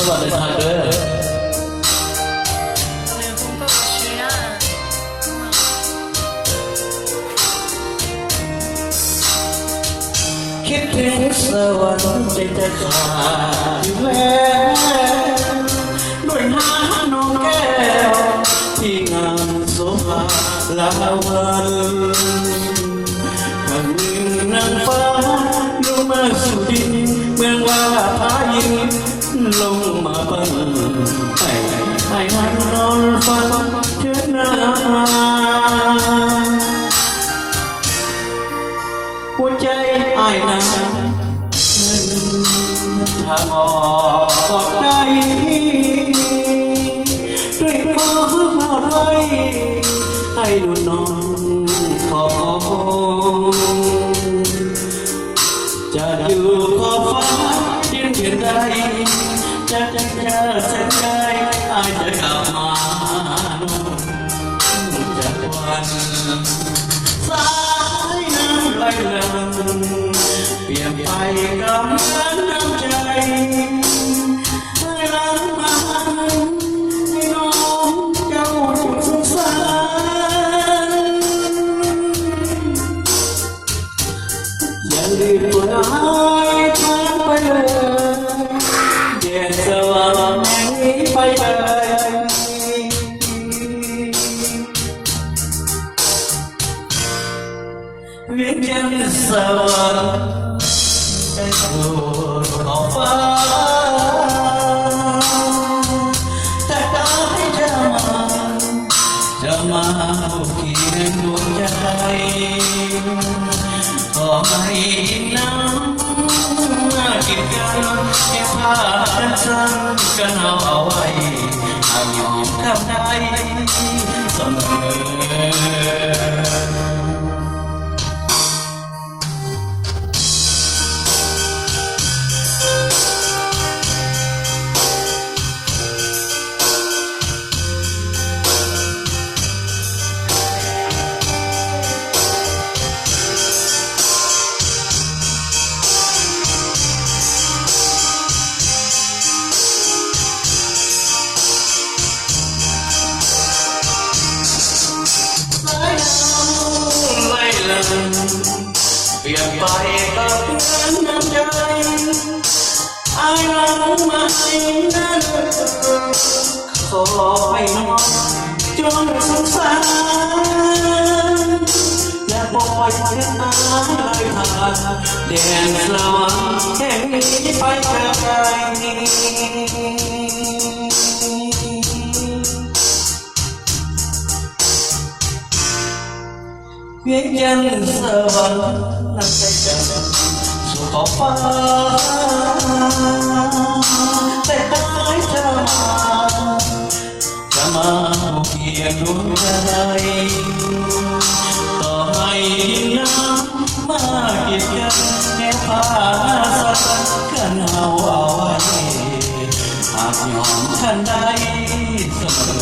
สวัสดีครับเด้อคิดถึงสวรรค์ใจจะขาดแล้วด้วยหาน้องแก้วที่งานโสภาลาวันวันหนึ่งนางฟ้าลงมาสู่ดินเมืองว่าพายินลงมาบังให้มันนอนฟังเถิดนาหัวใจอ้ายนั้นถ้าบอกได้ด้วยความอะไรให้ดูน้องขอจะอยู่ขอบฟ้ายืนเพียงใดจะเจอเส้นใจอ้ายจะกลับมาจากวันสายน้ำไหลหลังเปลี่ยนไปกับน้ำใจให้หลังมาให้น้องเจ้าจุดสงสารอย่าลืมตัวน้อยทางไปเลยแยกสว่างแห่งนี้ไปเลยเวียนจันทร์สว่างได้โปรดขอบฟ้าแต่ตาให้จะมาเคียงดวงใจขอให้น้ำมากินกันแค่ผ้าสั้นๆกันเอาไว้หากยอมทำได้เสมอเปลี่ยนไปกับน้ำใจอายหลังมาให้นั้นขอให้น้องจงสงสารอย่าปล่อยให้ตายผ่านแดนสวรรค์แห่งนี้ไปไกลเวียนยันสวรรค์นั่งใจกันสู่ขอบฟ้าแต่ตายจะมาเคียงดวงใจต่อให้น้ำมากินกันแค่ผ้าสักกันเอาไว้หากยอมท่านได้เสมอ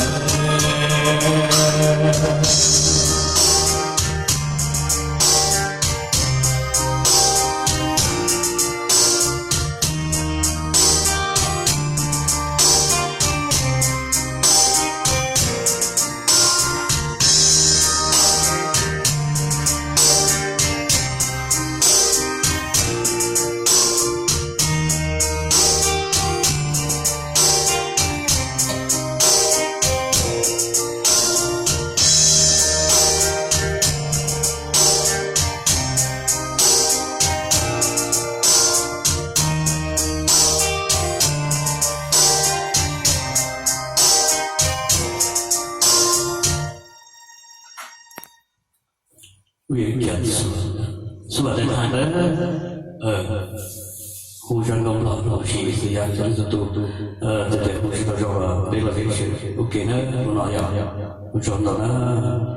เวียนจันทร์สวัสดีท่าน互相跟老师一样，就是都对，不是说别了别去，我给那不那样，我说那。